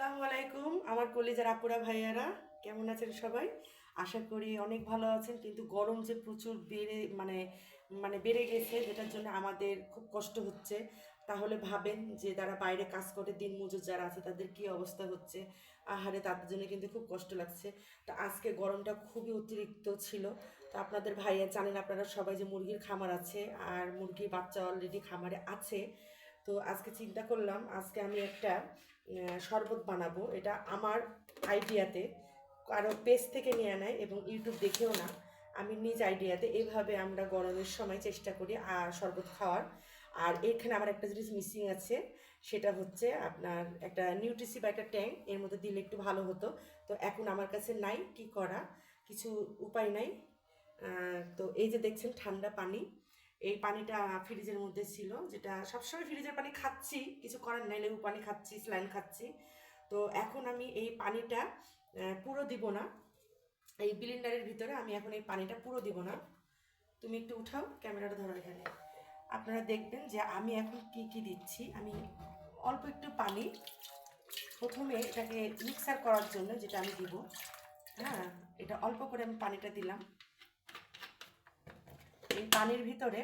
আসসালামু আলাইকুম আমার কলিজার আপুরা ভাইয়ারা, কেমন আছেন সবাই? আশা করি অনেক ভালো আছেন। কিন্তু গরম যে প্রচুর বেড়ে গেছে, যেটার জন্য আমাদের খুব কষ্ট হচ্ছে। তাহলে ভাবেন যে যারা বাইরে কাজ করে, দিন মজুর যারা আছে, তাদের কি অবস্থা হচ্ছে। আহারে, তাদের জন্য কিন্তু খুব কষ্ট লাগছে। তো আজকে গরমটা খুবই অতিরিক্ত ছিল। তো আপনাদের ভাইয়া জানেন, আপনারা সবাই, যে মুরগির খামার আছে আর মুরগির বাচ্চা অলরেডি খামারে আছে। তো আজকে চিন্তা করলাম, আজকে আমি একটা শরবত বানাবো। এটা আমার আইডিয়াতে, কারো পেজ থেকে নিয়ে নেয় এবং ইউটিউব দেখেও না, আমি নিজ আইডিয়াতে। এইভাবে আমরা গরমের সময় চেষ্টা করি আর শরবত খাওয়ার। আর এখানে আমার একটা জিনিস মিসিং আছে, সেটা হচ্ছে আপনার একটা নিউট্রিসি বা একটা ট্যাঙ্ক, এর মধ্যে দিলে একটু ভালো হতো। তো এখন আমার কাছে নাই, কি করা, কিছু উপায় নাই। তো এই যে দেখছেন ঠান্ডা পানি, এই পানিটা ফ্রিজের মধ্যে ছিল, যেটা সবসময় ফ্রিজের পানি খাচ্ছি, কিছু করার নাই, লেবু পানি খাচ্ছি, স্যালাইন খাচ্ছি। তো এখন আমি এই পানিটা পুরো দিব না, এই ব্লেন্ডারের ভিতরে আমি এখন এই পানিটা পুরো দিব না। তুমি একটু উঠাও, ক্যামেরাটা ধরো এখানে। আপনারা দেখবেন যে আমি এখন কি কি দিচ্ছি। আমি অল্প একটু পানি, প্রথমে এটাকে মিক্সার করার জন্য যেটা আমি দিব, হ্যাঁ, এটা অল্প করে আমি পানিটা দিলাম। এই পানির ভিতরে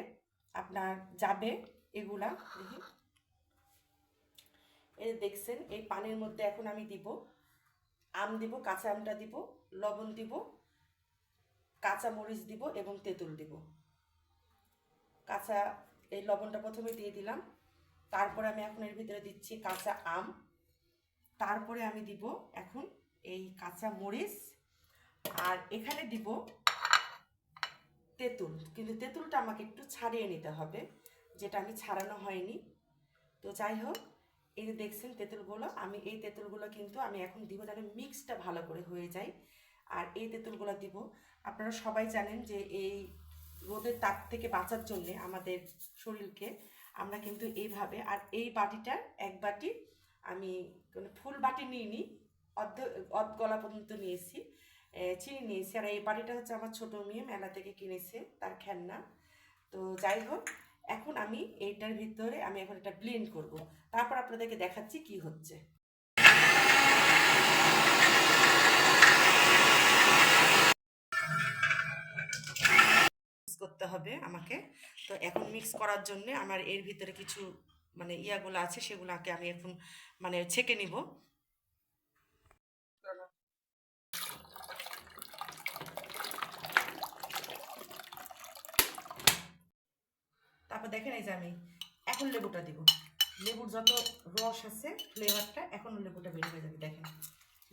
আপনার যাবে এগুলা, দেখি, এই দেখছেন, এই পানির মধ্যে এখন আমি দিব আম, দিব কাঁচা আমটা, দিব লবণ, দিব কাঁচা মরিচ, দিব এবং তেঁতুল দিব। কাঁচা, এই লবণটা প্রথমে দিয়ে দিলাম, তারপরে আমি এখন এর ভিতরে দিচ্ছি কাঁচা আম, তারপরে আমি দিব এখন এই কাঁচা মরিচ, আর এখানে দিব তেঁতুল। কিন্তু তেঁতুলটা আমাকে একটু ছাড়িয়ে নিতে হবে, যেটা আমি ছাড়ানো হয়নি। তো যাই হোক, এই যে দেখছেন তেঁতুলগুলো, আমি এই তেঁতুলগুলো কিন্তু আমি এখন দিব, যাতে মিক্সটা ভালো করে হয়ে যায়। আর এই তেঁতুলগুলো দিব। আপনারা সবাই জানেন যে এই রোদের তাপ থেকে বাঁচার জন্য আমাদের শরীরকে আমরা কিন্তু এইভাবে, আর এই বাটিটার এক বাটি আমি কোনো ফুল বাটি নিইনি, অর্ধ গলা পর্যন্ত নিয়েছি, চিনি নিয়েছি। আর এই বাটিটা হচ্ছে আমার ছোটো মেয়ে মেলা থেকে কিনেছে, তার খেলনা। তো যাই হোক, এখন আমি এইটার ভিতরে আমি এখন এটা ব্লেন্ড করব, তারপর আপনাদেরকে দেখাচ্ছি কি হচ্ছে। করতে হবে আমাকে। তো এখন মিক্স করার জন্য আমার এর ভিতরে কিছু ইয়াগুলো আছে, সেগুলোকে আমি এখন ছেঁকে নিব। তারপর দেখেন, এই যে আমি এখন লেবুটা দিব। লেবুর যত রস আছে, ফ্লেভারটা এখন লেবুটা বের হয়ে যাবে। দেখেন,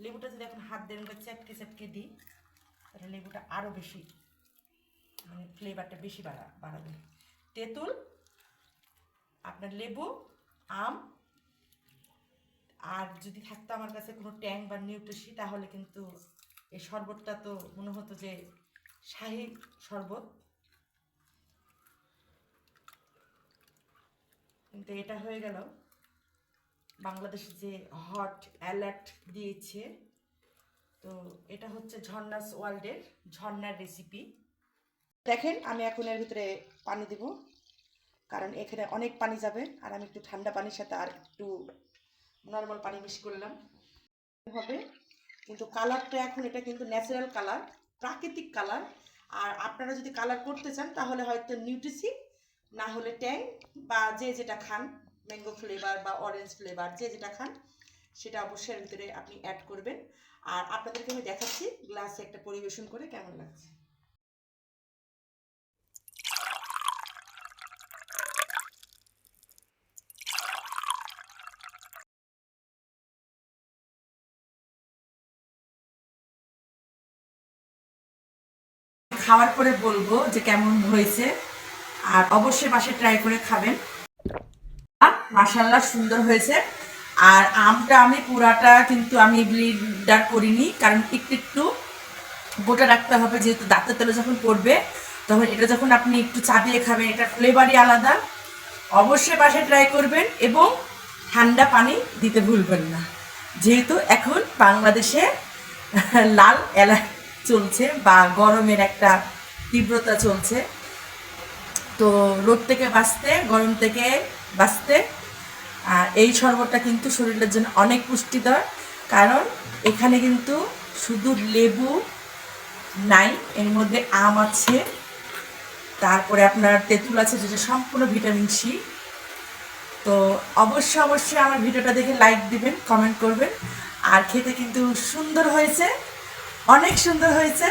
লেবুটা যদি এখন হাত দিয়ে চ্যাপকে চ্যাপকে দিই, তাহলে লেবুটা আরও বেশি, ফ্লেভারটা বেশি বাড়াবে। তেঁতুল, আপনার লেবু, আম, আর যদি থাকতো আমার কাছে কোনো ট্যাং বা নিউট্রিশি, তাহলে কিন্তু এই শরবতটা তো মনে হতো যে শাহী শরবত। কিন্তু এটা হয়ে গেল বাংলাদেশ যে হট অ্যালার্ট দিয়েছে। তো এটা হচ্ছে ঝর্ণাস ওয়ার্ল্ডের ঝর্ণার রেসিপি। দেখেন, আমি এখন এর ভিতরে পানি দিব, কারণ এখানে অনেক পানি যাবে। আর আমি একটু ঠান্ডা পানির সাথে আর একটু নর্মাল পানি মিক্স করলাম হবে। কিন্তু কালারটা এখন, এটা কিন্তু ন্যাচারাল কালার, প্রাকৃতিক কালার। আর আপনারা যদি কালার করতে চান, তাহলে হয়তো নিউট্রিসি, না হলে ট্যাং, বা যে যেটা খান, ম্যাঙ্গো ফ্লেভার বা অরেঞ্জ ফ্লেভার, যে যেটা খান, সেটা অবশ্যই এর ভিতরে আপনি অ্যাড করবেন। আর আপনাদেরকে আমি দেখাচ্ছি গ্লাসে একটা পরিবেশন করে কেমন লাগছে। খাওয়ার পরে বলবো যে কেমন হয়েছে, আর অবশ্যই বাসায় ট্রাই করে খাবেন। মাশাআল্লাহ, সুন্দর হয়েছে। আর আমটা আমি পুরাটা কিন্তু আমি ব্লেন্ডার করিনি, কারণ একটু একটু গোটা রাখতে হবে, যেহেতু দাঁতের তেলে যখন পড়বে, তখন এটা যখন আপনি একটু চাবিয়ে খাবেন, এটা ফ্লেভারই আলাদা। অবশ্যই বাসায় ট্রাই করবেন এবং ঠান্ডা পানি দিতে ভুলবেন না, যেহেতু এখন বাংলাদেশে লাল অ্যালার্ট চলছে বা গরমের একটা তীব্রতা চলছে। তো রোদ থেকে বাঁচতে, গরম থেকে বাঁচতে এই শরবতটা কিন্তু শরীরের জন্য অনেক পুষ্টিকর। কারণ এখানে কিন্তু শুধু লেবু নাই, এর মধ্যে আম আছে, তারপরে আপনার তেঁতুল আছে যেটা সম্পূর্ণ ভিটামিন সি। তো অবশ্যই অবশ্যই আমার ভিডিওটা দেখে লাইক দিবেন, কমেন্ট করবেন। আর খেতে কিন্তু সুন্দর হয়েছে, অনেক সুন্দর হয়েছে।